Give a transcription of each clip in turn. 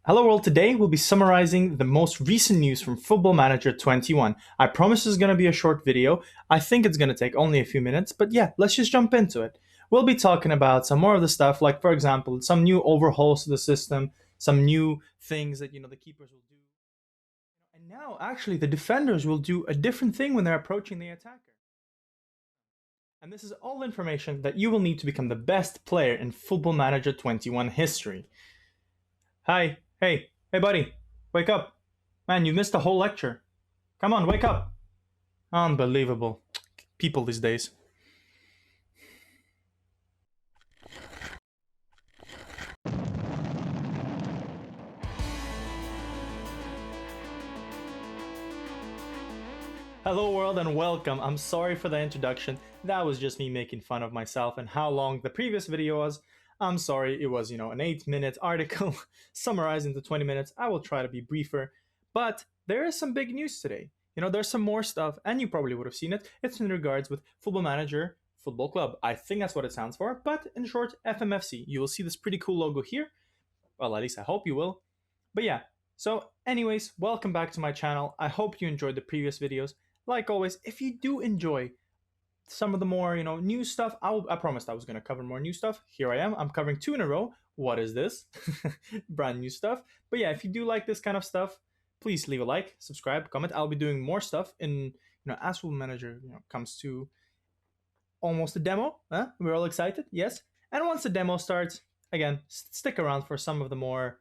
Hello world, today we'll be summarizing the most recent news from Football Manager 21. I promise it's going to be a short video. I think it's going to take only a few minutes, but yeah, let's just jump into it. We'll be talking about some more of the stuff, like for example, some new overhauls to the system, some new things that the keepers will do. And now actually the defenders will do a different thing when they're approaching the attacker. And this is all information that you will need to become the best player in Football Manager 21 history. Hi, hey buddy, wake up. Man, you missed the whole lecture. Come on, wake up. Unbelievable. People these days. Hello world and welcome. I'm sorry for the introduction. That was just me making fun of myself and how long the previous video was. I'm sorry, it was, an 8-minute article summarized into 20 minutes. I will try to be briefer, but there is some big news today. There's some more stuff, and you probably would have seen it. It's in regards with Football Manager Football Club. I think that's what it stands for, but in short, FMFC. You will see this pretty cool logo here. Well, at least I hope you will. But yeah, so anyways, welcome back to my channel. I hope you enjoyed the previous videos. Like always, if you do enjoy some of the more, new stuff, I promised I was going to cover more new stuff. Here I am. I'm covering 2 in a row. What is this? Brand new stuff. But yeah, if you do like this kind of stuff, please leave a like, subscribe, comment. I'll be doing more stuff in, as Football Manager, comes to almost a demo. We're all excited, yes. And once the demo starts, again, stick around for some of the more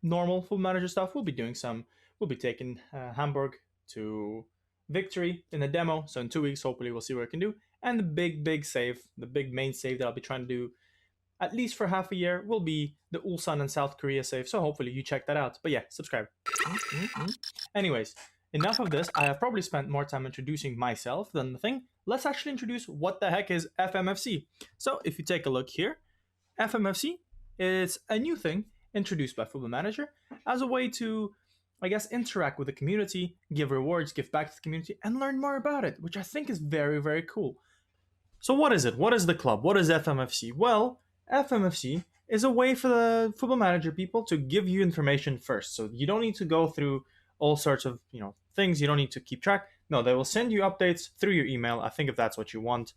normal Football Manager stuff. We'll be taking Hamburg to victory in the demo. So in 2 weeks, hopefully we'll see what I can do. And the big save, the big main save that I'll be trying to do at least for half a year will be the Ulsan and South Korea save. So hopefully you check that out. But yeah, subscribe. Anyways, enough of this. I have probably spent more time introducing myself than the thing. Let's actually introduce what the heck is FMFC. So if you take a look here, FMFC is a new thing introduced by Football Manager as a way to, I guess, interact with the community, give rewards, give back to the community, and learn more about it, which I think is very, very cool. So what is it? What is the club? What is FMFC? Well, FMFC is a way for the Football Manager people to give you information first. So you don't need to go through all sorts of, things. You don't need to keep track. No, they will send you updates through your email, I think, if that's what you want.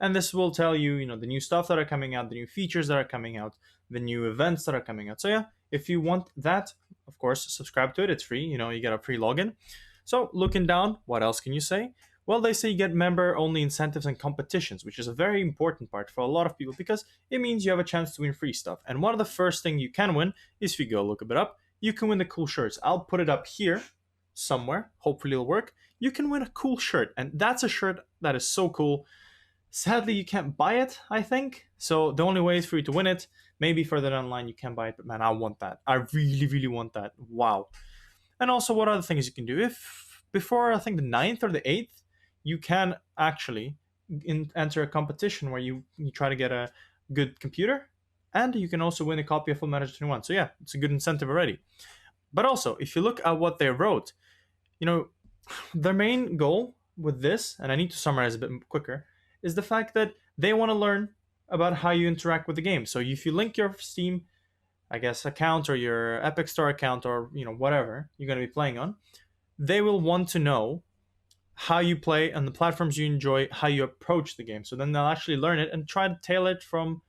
And this will tell you, the new stuff that are coming out, the new features that are coming out, the new events that are coming out. So yeah, if you want that, of course, subscribe to it. It's free. You get a free login. So looking down, what else can you say? Well, they say you get member-only incentives and competitions, which is a very important part for a lot of people because it means you have a chance to win free stuff. And one of the first things you can win is, if you go look a bit up, you can win the cool shirts. I'll put it up here somewhere. Hopefully it'll work. You can win a cool shirt, and that's a shirt that is so cool. Sadly, you can't buy it, I think. So the only way is for you to win it. Maybe further down the line you can buy it, but man, I want that. I really, really want that. Wow. And also, what other things you can do? If before, I think, the 9th or the 8th, you can actually enter a competition where you try to get a good computer, and you can also win a copy of Football Manager 21. So yeah, it's a good incentive already. But also, if you look at what they wrote, their main goal with this, and I need to summarize a bit quicker, is the fact that they want to learn about how you interact with the game. So if you link your Steam, I guess, account or your Epic Store account or whatever you're going to be playing on, they will want to know how you play on the platforms you enjoy, how you approach the game. So then they'll actually learn it and try to tailor it from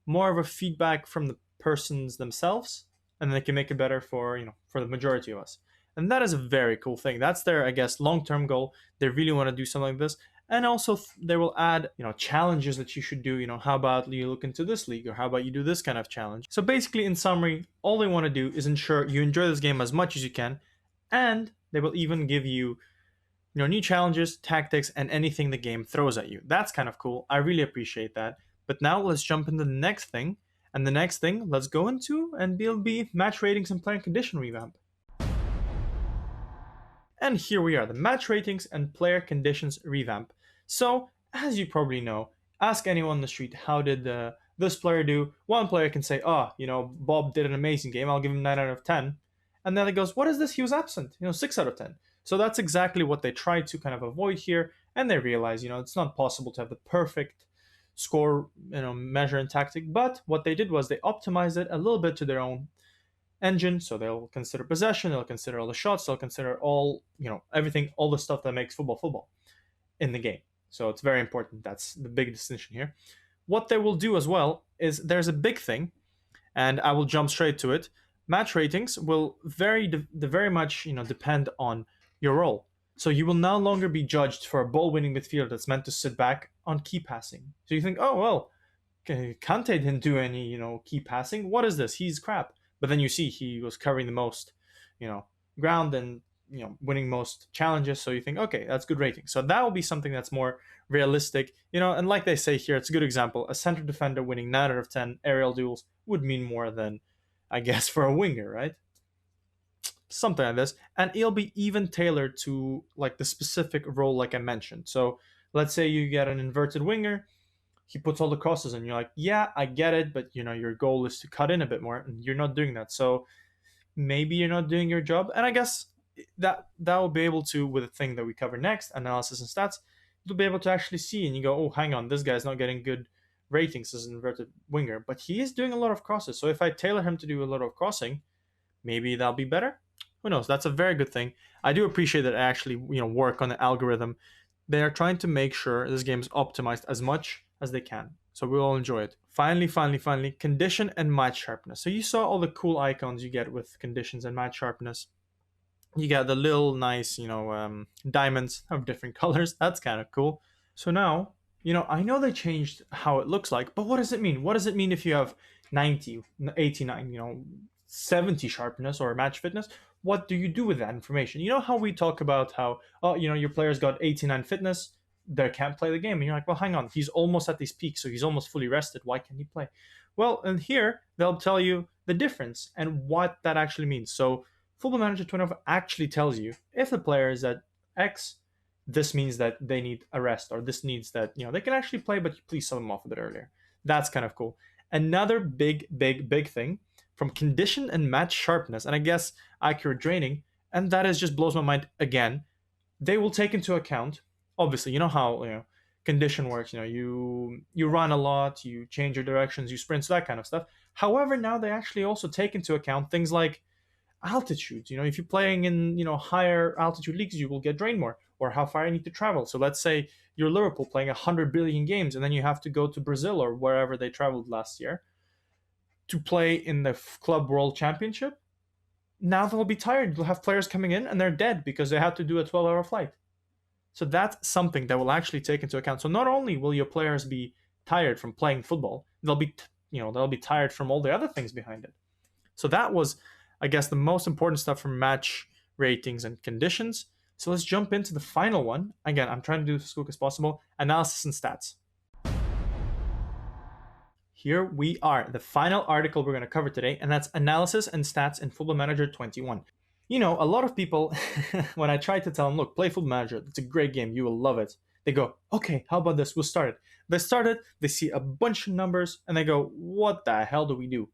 more of a feedback from the persons themselves, and then they can make it better for the majority of us. And that is a very cool thing. That's their, I guess, long-term goal. They really want to do something like this. And also they will add, challenges that you should do. How about you look into this league, or how about you do this kind of challenge? So basically, in summary, all they want to do is ensure you enjoy this game as much as you can, and they will even give you, new challenges, tactics, and anything the game throws at you. That's kind of cool. I really appreciate that. But now let's jump into the next thing. And the next thing let's go into and will be match ratings and player condition revamp. And here we are, the match ratings and player conditions revamp. So, as you probably know, ask anyone on the street, how did this player do? One player can say, Bob did an amazing game, I'll give him 9 out of 10. And then it goes, what is this? He was absent, 6 out of 10. So that's exactly what they try to kind of avoid here. And they realize, it's not possible to have the perfect score, measure and tactic. But what they did was they optimized it a little bit to their own engine, so they'll consider possession, they'll consider all the shots, they'll consider all, everything, all the stuff that makes football in the game. So it's very important. That's the big distinction here. What they will do as well is there's a big thing, and I will jump straight to it. Match ratings will very much depend on your role. So you will no longer be judged for a ball-winning midfielder that's meant to sit back on key passing. So you think, oh well, Kante didn't do any key passing. What is this? He's crap. But then you see he was covering the most ground and winning most challenges. So you think, okay, that's good rating. So that will be something that's more realistic, and like they say here, it's a good example. A center defender winning 9 out of 10 aerial duels would mean more than, I guess, for a winger, right? Something like this. And it'll be even tailored to like the specific role, like I mentioned. So let's say you get an inverted winger, he puts all the crosses in, you're like, yeah, I get it, but your goal is to cut in a bit more, and you're not doing that. So maybe you're not doing your job. And I guess that will be able to, with the thing that we cover next, analysis and stats, you'll be able to actually see, and you go, oh, hang on, this guy's not getting good ratings as an inverted winger, but he is doing a lot of crosses. So if I tailor him to do a lot of crossing, maybe that'll be better. Who knows? That's a very good thing. I do appreciate that I actually work on the algorithm. They are trying to make sure this game is optimized as much as they can, so we'll all enjoy it. Finally, condition and match sharpness. So you saw all the cool icons you get with conditions and match sharpness. You get the little nice, diamonds of different colors. That's kind of cool. So now, I know they changed how it looks like, but what does it mean? What does it mean if you have 90, 89, 70 sharpness or match fitness? What do you do with that information? You know how we talk about how, your player's got 89 fitness, they can't play the game. And you're like, well, hang on, he's almost at these peaks, so he's almost fully rested. Why can't he play? Well, and here, they'll tell you the difference and what that actually means. So Football Manager 20 actually tells you if the player is at X, this means that they need a rest, or this needs that, they can actually play, but please sell them off a bit earlier. That's kind of cool. Another big thing from condition and match sharpness, and I guess accurate draining, and that is just blows my mind again. They will take into account, obviously, how condition works. You run a lot, you change your directions, you sprint, so that kind of stuff. However, now they actually also take into account things like altitudes. If you're playing in higher altitude leagues, you will get drained more, or how far you need to travel. So let's say you're Liverpool playing 100 billion games, and then you have to go to Brazil or wherever they traveled last year to play in the Club World Championship. Now they'll be tired. You'll have players coming in and they're dead because they had to do a 12-hour flight. So that's something that will actually take into account. So not only will your players be tired from playing football, they'll be tired from all the other things behind it. So that was, I guess, the most important stuff from match ratings and conditions. So let's jump into the final one. Again, I'm trying to do this as quick as possible. Analysis and stats. Here we are, the final article we're going to cover today, and that's analysis and stats in Football Manager 21. A lot of people, when I try to tell them, look, play Football Manager, it's a great game, you will love it. They go, okay, how about this? We'll start it. They start it, they see a bunch of numbers, and they go, what the hell do we do?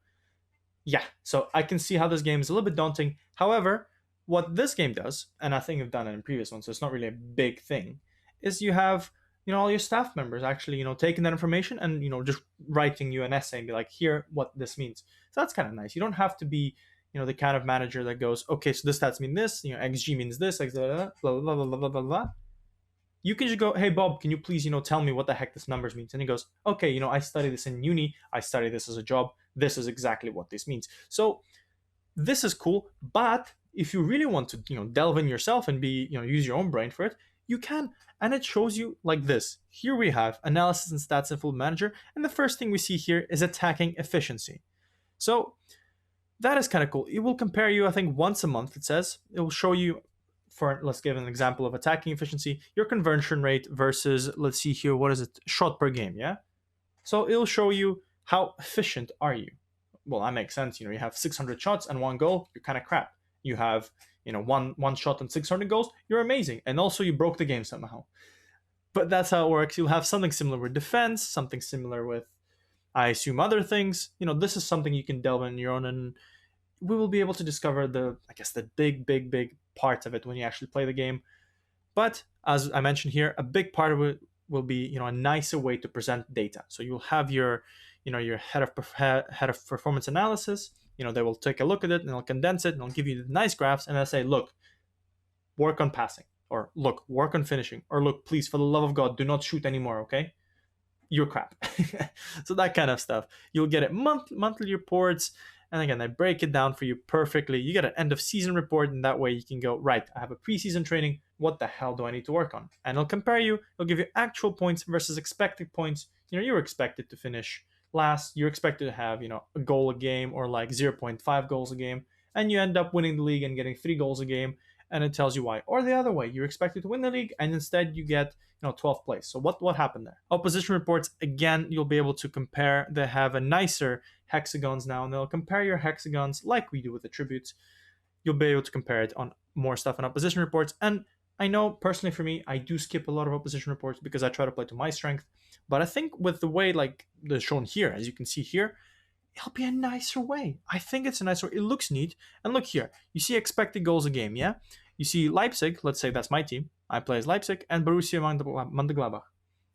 Yeah, so I can see how this game is a little bit daunting. However, what this game does, and I think I've done it in previous ones, so it's not really a big thing, is you have all your staff members actually, taking that information and, just writing you an essay and be like, here, what this means. So that's kind of nice. You don't have to be, the kind of manager that goes, okay, so this stats mean this, XG means this, blah, blah, blah, blah, blah, blah, blah. You can just go, hey, Bob, can you please, tell me what the heck this numbers means? And he goes, okay, I study this in uni. I study this as a job. This is exactly what this means. So this is cool. But if you really want to, delve in yourself and be, use your own brain for it, you can. And it shows you like this. Here we have analysis and stats in Football Manager. And the first thing we see here is attacking efficiency. So that is kind of cool. It will compare you, I think, once a month, it says. It will show you, let's give an example of attacking efficiency, your conversion rate versus, let's see here, what is it? Shot per game, yeah? So it'll show you how efficient are you. Well, that makes sense. You have 600 shots and 1 goal, you're kind of crap. You have one shot and 600 goals, you're amazing. And also you broke the game somehow. But that's how it works. You'll have something similar with defense, something similar with, I assume, other things. This is something you can delve in your own, and we will be able to discover the big parts of it when you actually play the game. But as I mentioned here, a big part of it will be, a nicer way to present data. So you'll have your, your head of performance analysis, they will take a look at it and they'll condense it and they'll give you the nice graphs and they'll say, look, work on passing, or look, work on finishing, or look, please, for the love of God, do not shoot anymore, okay? You're crap. So that kind of stuff. You'll get it monthly reports. And again, they break it down for you perfectly. You get an end of season report, and that way you can go, right, I have a preseason training. What the hell do I need to work on? And it'll compare you. It'll give you actual points versus expected points. You're expected to finish last. You're expected to have, a goal a game or like 0.5 goals a game. And you end up winning the league and getting 3 goals a game. And it tells you why. Or the other way, you're expected to win the league, and instead you get 12th place. So what happened there? Opposition reports, again, you'll be able to compare. They have a nicer hexagons now, and they'll compare your hexagons like we do with attributes. You'll be able to compare it on more stuff in opposition reports. And I know personally for me, I do skip a lot of opposition reports because I try to play to my strength. But I think with the way like they're shown here, as you can see here, it'll be a nicer way. I think it's a nicer way. It looks neat. And look here, you see expected goals a game, yeah? You see Leipzig, let's say that's my team. I play as Leipzig, and Borussia Mönchengladbach.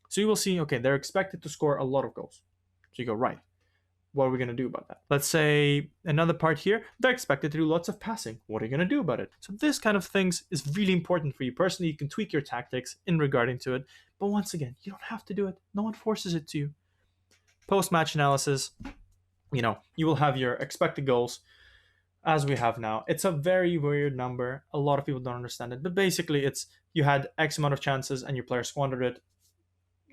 So you will see, okay, they're expected to score a lot of goals. So you go, right, what are we going to do about that? Let's say another part here, they're expected to do lots of passing. What are you going to do about it? So this kind of things is really important for you personally. You can tweak your tactics in regarding to it. But once again, you don't have to do it. No one forces it to you. Post-match analysis, you will have your expected goals as we have now. It's a very weird number. A lot of people don't understand it. But basically, it's you had X amount of chances and your player squandered it.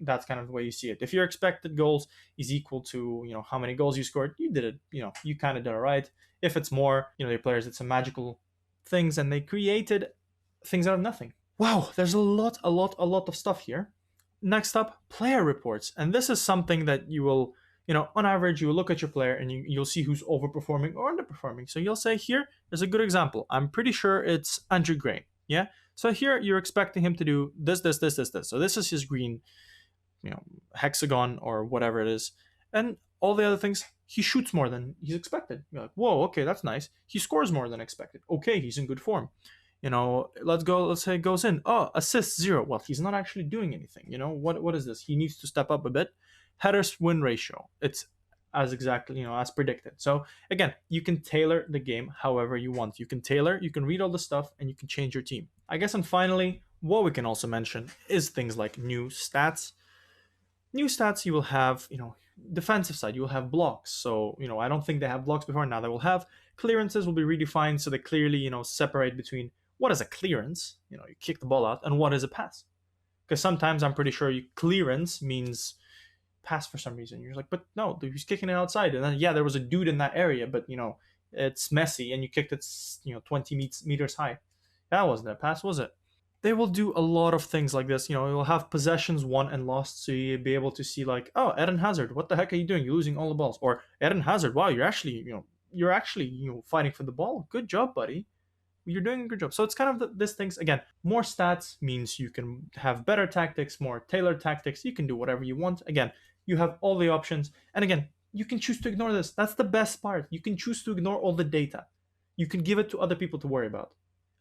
That's kind of the way you see it. If your expected goals is equal to, how many goals you scored, you did it, you kind of did it right. If it's more, your players, it's a magical things, and they created things out of nothing. Wow, there's a lot of stuff here. Next up, player reports. And this is something that you will, on average, you will look at your player and you'll see who's overperforming or underperforming. So you'll say, here, there's a good example. I'm pretty sure it's Andrew Gray. Yeah. So here you're expecting him to do this. So this is his green, hexagon or whatever it is. And all the other things, he shoots more than he's expected. You're like, whoa, okay, that's nice. He scores more than expected. Okay, he's in good form. Let's say it goes in. Oh, assists 0. Well, he's not actually doing anything. What is this? He needs to step up a bit. Headers win ratio. It's as exactly, as predicted. So again, you can tailor the game however you want. You can read all the stuff, and you can change your team. I guess, and finally, what we can also mention is things like new stats. New stats, you will have, defensive side, you will have blocks. So, I don't think they have blocks before. Now they will have. Clearances will be redefined, so they clearly, separate between what is a clearance, you kick the ball out, and what is a pass. Because sometimes I'm pretty sure clearance means pass for some reason. You're like, but no, he's kicking it outside. And then, yeah, there was a dude in that area, but, it's messy, and you kicked it, 20 meters high. That wasn't a pass, was it? They will do a lot of things like this. You'll have possessions won and lost, so you'll be able to see like, oh, Eden Hazard, what the heck are you doing? You're losing all the balls. Or Eden Hazard, wow, you're actually fighting for the ball. Good job, buddy. You're doing a good job. So it's kind of this things. Again, more stats means you can have better tactics, more tailored tactics. You can do whatever you want. Again, you have all the options. And again, you can choose to ignore this. That's the best part. You can choose to ignore all the data. You can give it to other people to worry about.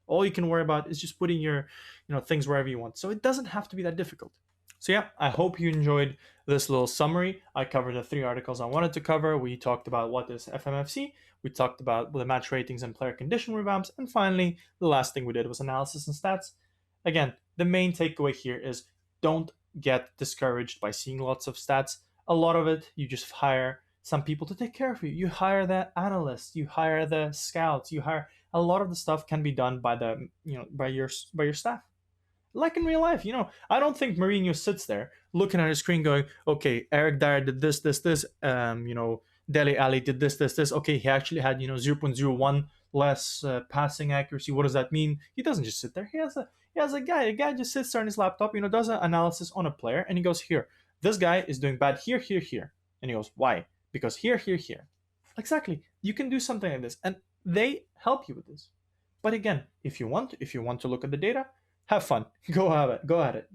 All you can worry about is just putting your, things wherever you want. So it doesn't have to be that difficult. So yeah, I hope you enjoyed this little summary. I covered the 3 articles I wanted to cover. We talked about what is FMFC. We talked about the match ratings and player condition revamps. And finally, the last thing we did was analysis and stats. Again, the main takeaway here is don't get discouraged by seeing lots of stats. A lot of it, you just hire some people to take care of you. You hire the analysts, you hire the scouts, you hire a lot of the stuff can be done by the by your staff. Like in real life, I don't think Mourinho sits there looking at his screen going, okay, Eric Dyer did this, Dele Alli did this. Okay, he actually had 0.01 less passing accuracy. What does that mean? He doesn't just sit there. He has a guy. A guy just sits there on his laptop, does an analysis on a player, and he goes, here, this guy is doing bad here, and he goes, why? Because here. Exactly. You can do something like this, and they help you with this. But again, if you want to look at the data, have fun. Go at it.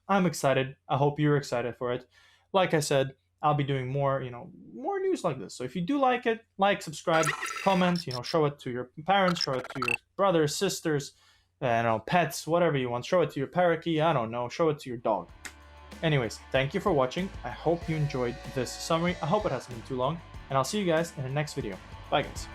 I'm excited. I hope you're excited for it. Like I said, I'll be doing more news like this. So if you do like it, subscribe, comment, show it to your parents, show it to your brothers, sisters, pets, whatever you want. Show it to your parakeet, I don't know, show it to your dog. Anyways, thank you for watching. I hope you enjoyed this summary. I hope it hasn't been too long. and I'll see you guys in the next video. Bye guys.